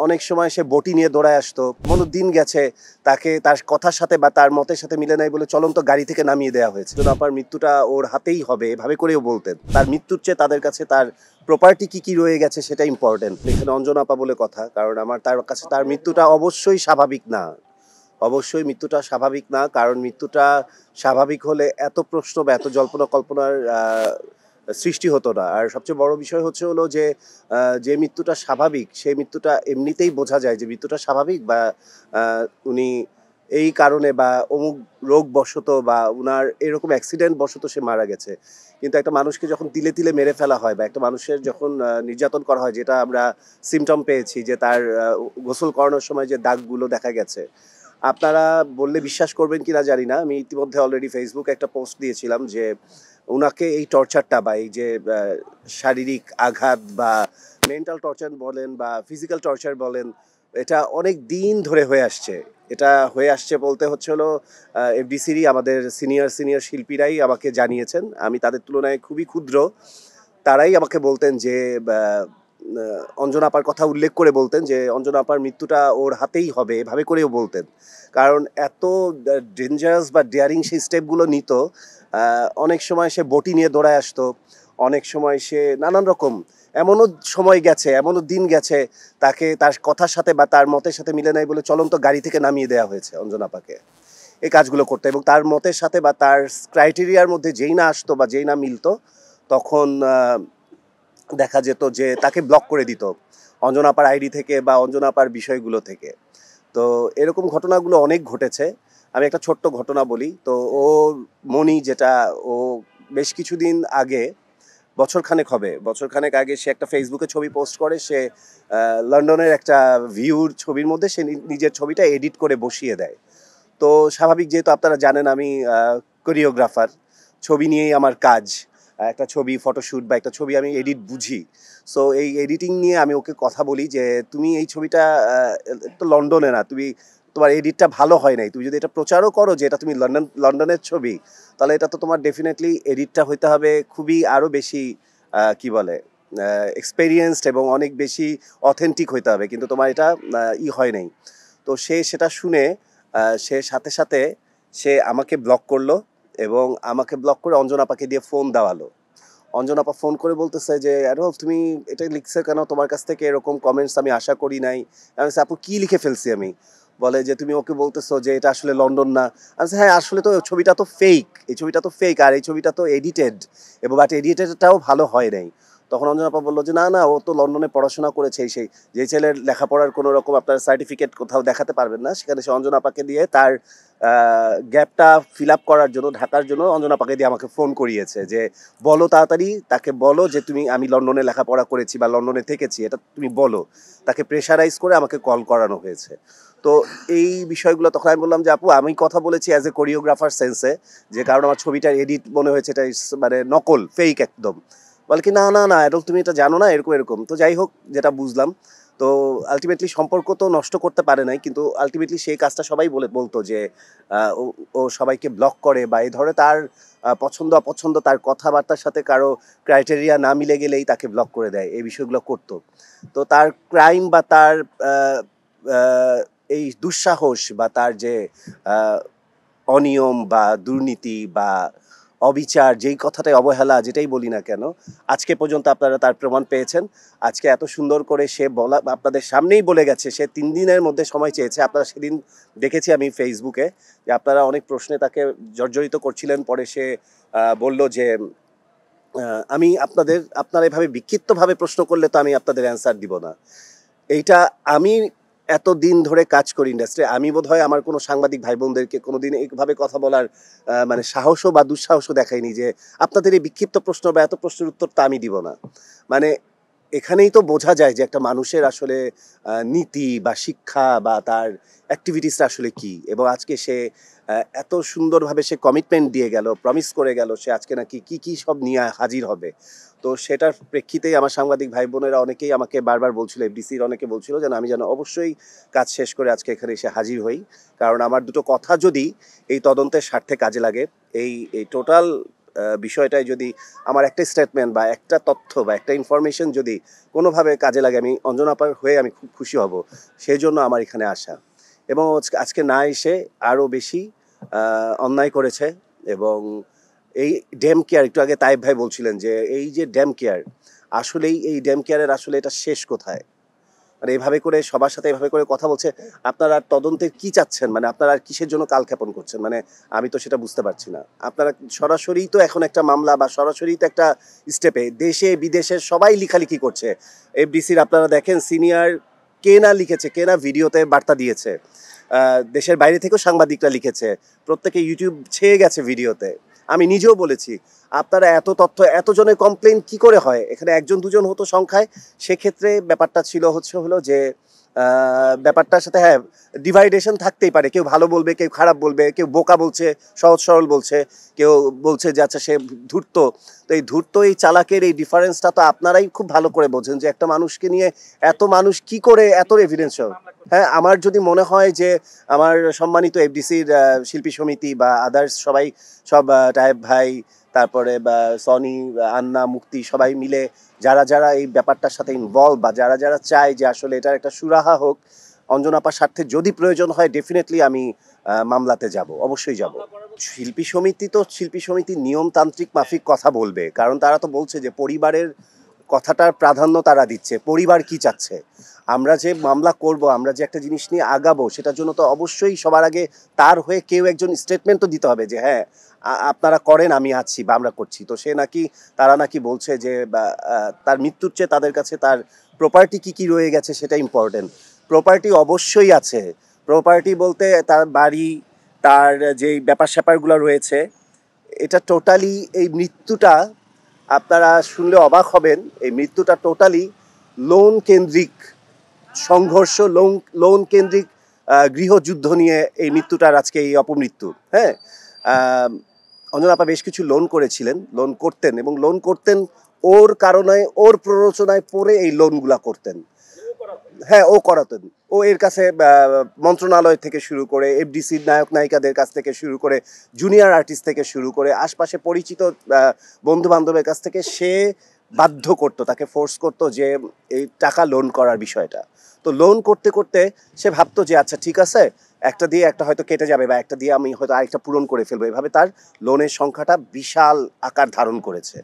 অনেক সময় সে বটি নিয়ে দৌড়ায় আসতো। কোনো দিন গেছে তাকে তার কথার সাথে বা তার মতের সাথে মিলে নাই বলে চলন্ত গাড়ি থেকে নামিয়ে দেওয়া হয়েছে। আপার মৃত্যুটা ওর হাতেই হবে এভাবে করেও বলতেন। তার মৃত্যুর চেয়ে তাদের কাছে তার প্রপার্টি কি কি রয়ে গেছে সেটা ইম্পর্টেন্ট। এখানে অঞ্জনা আপা বলে কথা, কারণ আমার তার কাছে তার মৃত্যুটা অবশ্যই স্বাভাবিক না। অবশ্যই মৃত্যুটা স্বাভাবিক না, কারণ মৃত্যুটা স্বাভাবিক হলে এত প্রশ্ন বা এত জল্পনা কল্পনার সৃষ্টি হতো না। আর সবচেয়ে বড় বিষয় হচ্ছে হলো যে যে মৃত্যুটা স্বাভাবিক সেই মৃত্যুটা এমনিতেই বোঝা যায় যে মৃত্যুটা স্বাভাবিক, বা উনি এই কারণে বা অমুক রোগ বশত বা উনার এরকম অ্যাক্সিডেন্ট বশত সে মারা গেছে। কিন্তু একটা মানুষকে যখন তিলে তিলে মেরে ফেলা হয় বা একটা মানুষের যখন নির্যাতন করা হয়, যেটা আমরা সিমটম পেয়েছি যে তার গোসল করানোর সময় যে দাগগুলো দেখা গেছে, আপনারা বললে বিশ্বাস করবেন কিনা জানি না, আমি ইতিমধ্যে অলরেডি ফেসবুকে একটা পোস্ট দিয়েছিলাম যে ওনাকে এই টর্চারটা বা এই যে শারীরিক আঘাত বা মেন্টাল টর্চার বলেন বা ফিজিক্যাল টর্চার বলেন, এটা অনেক দিন ধরে হয়ে আসছে। এটা হয়ে আসছে বলতে হচ্ছে হলো এফডিসিরই আমাদের সিনিয়র শিল্পীরাই আমাকে জানিয়েছেন। আমি তাদের তুলনায় খুবই ক্ষুদ্র। তারাই আমাকে বলতেন যে অঞ্জনা আপার কথা উল্লেখ করে বলতেন যে অঞ্জনা আপার মৃত্যুটা ওর হাতেই হবে এভাবে করেও বলতেন। কারণ এত ডেঞ্জারাস বা ডেয়ারিং সেই স্টেপগুলো নিত। অনেক সময় সে বটি নিয়ে দৌড়ায় আসতো, অনেক সময় সে নানান রকম, এমনও সময় গেছে, এমনও দিন গেছে তাকে তার কথার সাথে বা তার মতের সাথে মিলে নাই বলে চলন্ত গাড়ি থেকে নামিয়ে দেওয়া হয়েছে অঞ্জনা আপাকে এই কাজগুলো করতে। এবং তার মতের সাথে বা তার ক্রাইটেরিয়ার মধ্যে যেই না আসতো বা যেই না মিলতো, তখন দেখা যেত যে তাকে ব্লক করে দিত অঞ্জনা আপার আইডি থেকে বা অঞ্জনা আপার বিষয়গুলো থেকে। তো এরকম ঘটনাগুলো অনেক ঘটেছে। আমি একটা ছোট্ট ঘটনা বলি। তো ও মনি, যেটা ও বেশ কিছুদিন আগে, বছরখানেক আগে সে একটা ফেসবুকে ছবি পোস্ট করে। সে লন্ডনের একটা ভিউর ছবির মধ্যে সে নিজের ছবিটা এডিট করে বসিয়ে দেয়। তো স্বাভাবিক, যেহেতু আপনারা জানেন আমি কোরিওগ্রাফার, ছবি নিয়েই আমার কাজ। একটা ছবি ফটোশ্যুট বা একটা ছবি আমি এডিট বুঝি। সো এই এডিটিং নিয়ে আমি ওকে কথা বলি যে তুমি এই ছবিটা তো লন্ডনে না, তোমার এডিটটা ভালো হয় নাই, তুমি যদি এটা প্রচারও করো যে এটা তুমি লন্ডনের ছবি, তাহলে এটা তো তোমার ডেফিনেটলি এডিটটা হইতে হবে খুবই আরও বেশি কি বলে এক্সপেরিয়েন্সড এবং অনেক বেশি অথেন্টিক হইতে হবে, কিন্তু তোমার এটা হয় নাই। তো সে সেটা শুনে সে সাথে সাথে সে আমাকে ব্লক করলো এবং আমাকে ব্লক করে অঞ্জনা আপাকে দিয়ে ফোন দেওয়ালো। অঞ্জনা আপা ফোন করে বলতেছে যে অ্যাডলফ, তুমি এটা লিখছে কেন? তোমার কাছ থেকে এরকম কমেন্টস আমি আশা করি নাই। আমি বলছি, আপু কী লিখে ফেলছি আমি? বলে যে তুমি ওকে বলতেছো যে এটা আসলে লন্ডন না। আমি বলছি, হ্যাঁ আসলে তো ছবিটা তো ফেক, এই ছবিটা তো ফেক, আর এই ছবিটা তো এডিটেড, এবং বাট এডিটেডটাও ভালো হয় নাই। তখন অঞ্জনা আপা বললো যে না না, ও তো লন্ডনে পড়াশোনা করেছে, সেই যে ছেলের লেখাপড়ার কোনো রকম আপনার সার্টিফিকেট কোথাও দেখাতে পারবেন না, সেখানে সে অঞ্জনা আপাকে দিয়ে তার গ্যাপটা ফিল আপ করার জন্য, ঢাকার জন্য অঞ্জনা আপাকে দিয়ে আমাকে ফোন করিয়েছে যে বলো তাড়াতাড়ি, তাকে বলো যে তুমি আমি লন্ডনে লেখাপড়া করেছি বা লন্ডনে থেকেছি, এটা তুমি বলো। তাকে প্রেশারাইজ করে আমাকে কল করানো হয়েছে। তো এই বিষয়গুলো তখন আমি বললাম যে আপু, আমি কথা বলেছি অ্যাজ এ কোরিওগ্রাফার সেন্সে, যে কারণ আমার ছবিটার এডিট মনে হয়েছে এটা মানে নকল, ফেক একদম। বলে কি না না না অ্যাডল, তুমি এটা জানো না, এরকম এরকম। তো যাই হোক, যেটা বুঝলাম, তো আলটিমেটলি সম্পর্ক তো নষ্ট করতে পারে নাই, কিন্তু আলটিমেটলি সেই কাজটা সবাই বলতো যে ও ও সবাইকে ব্লক করে বা এই ধরনের তার পছন্দ অপছন্দ, তার কথাবার্তার সাথে কারো ক্রাইটেরিয়া না মিলে গেলেই তাকে ব্লক করে দেয়, এই বিষয়গুলো করতো। তো তার ক্রাইম বা তার এই দুঃসাহস বা তার যে অনিয়ম বা দুর্নীতি বা অবিচার, যেই কথাটাই অবহেলা যেটাই বলি না কেন, আজকে পর্যন্ত আপনারা তার প্রমাণ পেয়েছেন। আজকে এত সুন্দর করে সে বলা আপনাদের সামনেই বলে গেছে সে 3 দিনের মধ্যে সময় চেয়েছে। আপনারা সেদিন দেখেছি আমি ফেসবুকে যে আপনারা অনেক প্রশ্নে তাকে জর্জরিত করছিলেন। পরে সে বলল যে আপনারা এভাবে বিক্ষিপ্তভাবে প্রশ্ন করলে তো আমি আপনাদের অ্যান্সার দিব না। এইটা আমি এত দিন ধরে কাজ করি ইন্ডাস্ট্রি, আমি বোধহয় আমার কোনো সাংবাদিক ভাই বোনদেরকে কোনোদিন এইভাবে কথা বলার মানে সাহসও বা দুঃসাহসও দেখাইনি যে আপনাদের এই বিক্ষিপ্ত প্রশ্ন বা এত প্রশ্নের উত্তর তা আমি দিব না। মানে এখানেই তো বোঝা যায় যে একটা মানুষের আসলে নীতি বা শিক্ষা বা তার অ্যাক্টিভিটিসটা আসলে কী। এবং আজকে সে এত সুন্দরভাবে সে কমিটমেন্ট দিয়ে গেল, প্রমিস করে গেল সে আজকে নাকি কী কী সব নিয়ে হাজির হবে। তো সেটার প্রেক্ষিতেই আমার সাংবাদিক ভাই বোনেরা অনেকেই আমাকে বারবার বলছিল, এফডিসির অনেকে বলছিল যেন আমি যেন অবশ্যই কাজ শেষ করে আজকে এখানে এসে হাজির হই, কারণ আমার দুটো কথা যদি এই তদন্তের স্বার্থে কাজে লাগে, এই টোটাল বিষয়টায় যদি আমার একটা স্টেটমেন্ট বা একটা তথ্য বা একটা ইনফরমেশন যদি কোনোভাবে কাজে লাগে, আমি অঞ্জনা আপার হয়ে আমি খুব খুশি হব। সেই জন্য আমার এখানে আসা। এবং আজকে না এসে আরও বেশি অন্যায় করেছে। এবং এই ড্যাম কেয়ার, একটু আগে তাইব ভাই বলছিলেন যে এই যে ড্যাম কেয়ার, আসলেই এই ড্যাম কেয়ারের আসলে এটা শেষ কোথায়? মানে এভাবে করে সবার সাথে এভাবে করে কথা বলছে। আপনারা তদন্তের কি চাচ্ছেন? মানে আপনারা কিসের জন্য কালক্ষেপণ করছেন? মানে আমি তো সেটা বুঝতে পারছি না। আপনারা সরাসরি তো এখন একটা মামলা বা সরাসরি তো একটা স্টেপে দেশে বিদেশে সবাই লিখালিখি করছে। এফডিসির আপনারা দেখেন সিনিয়র কে না লিখেছে, কে না ভিডিওতে বার্তা দিয়েছে। দেশের বাইরে থেকেও সাংবাদিকরা লিখেছে। প্রত্যেকে ইউটিউব ছেয়ে গেছে ভিডিওতে। আমি নিজেও বলেছি, আপনারা এত তথ্য, এতজনের কমপ্লেন কি করে হয়? এখানে একজন দুজন হতো সংখ্যায়। সেক্ষেত্রে ব্যাপারটা ছিল হলো যে ব্যাপারটার সাথে হ্যাঁ ডিভাইডেশন থাকতেই পারে। কেউ ভালো বলবে, কেউ খারাপ বলবে, কেউ বোকা বলছে, সহজ সরল বলছে, কেউ বলছে যে আচ্ছা সে ধূর্ত। তো এই ধূর্ত, এই চালাকের এই ডিফারেন্সটা তো আপনারাই খুব ভালো করে বোঝেন যে একটা মানুষকে নিয়ে এত মানুষ কি করে এত এভিডেন্স। হ্যাঁ, আমার যদি মনে হয় যে আমার সম্মানিত এফডিসির শিল্পী সমিতি বা আদার্স সবাই, সব টাইব ভাই, তারপরে বা সনি, আন্না, মুক্তি সবাই মিলে যারা যারা এই ব্যাপারটার সাথে ইনভলভ বা যারা যারা চায় যে আসলে এটার একটা সুরাহা হোক, অঞ্জনা আপার স্বার্থে যদি প্রয়োজন হয় ডেফিনেটলি আমি মামলাতে যাব, অবশ্যই যাব। শিল্পী সমিতি তো শিল্পী সমিতির নিয়মতান্ত্রিক মাফিক কথা বলবে, কারণ তারা তো বলছে যে পরিবারের কথাটার প্রাধান্য তারা দিচ্ছে। পরিবার কি চাচ্ছে? আমরা যে মামলা করব, আমরা যে একটা জিনিস নিয়ে আগাবো, সেটার জন্য তো অবশ্যই সবার আগে তার হয়ে কেউ একজন স্টেটমেন্ট তো দিতে হবে যে হ্যাঁ আপনারা করেন, আমি আছি বা আমরা করছি। তো সে নাকি, তারা নাকি বলছে যে তার মৃত্যুর চেয়ে তাদের কাছে তার প্রপার্টি কি কি রয়ে গেছে সেটা ইম্পর্টেন্ট। প্রপার্টি অবশ্যই আছে। প্রপার্টি বলতে তার বাড়ি, তার যেই ব্যাপার স্যাপারগুলো রয়েছে, এটা টোটালি, এই মৃত্যুটা আপনারা শুনলে অবাক হবেন, এই মৃত্যুটা টোটালি লোন কেন্দ্রিক সংঘর্ষ, লোন কেন্দ্রিক গৃহযুদ্ধ নিয়ে এই মৃত্যুটার আজকে এই অপমৃত্যু। হ্যাঁ, অঞ্জনা আপা বেশ কিছু লোন করেছিলেন, লোন করতেন এবং লোন করতেন ওর কারণে, ওর প্ররোচনায় পড়ে এই লোনগুলা করতেন। হ্যাঁ, ও করাতেন। ও এর কাছে মন্ত্রণালয় থেকে শুরু করে এফডিসির নায়ক নায়িকাদের কাছ থেকে শুরু করে জুনিয়র আর্টিস্ট থেকে শুরু করে আশপাশে পরিচিত বন্ধু বান্ধবের কাছ থেকে সে বাধ্য করতো, তাকে ফোর্স করতো যে এই টাকা লোন করার বিষয়টা। তো লোন করতে করতে সে ভাবতো যে আচ্ছা ঠিক আছে, একটা দিয়ে একটা হয়তো কেটে যাবে বা একটা দিয়ে আমি হয়তো আরেকটা পূরণ করে ফেলবো। এভাবে তার লোনের সংখ্যাটা বিশাল আকার ধারণ করেছে।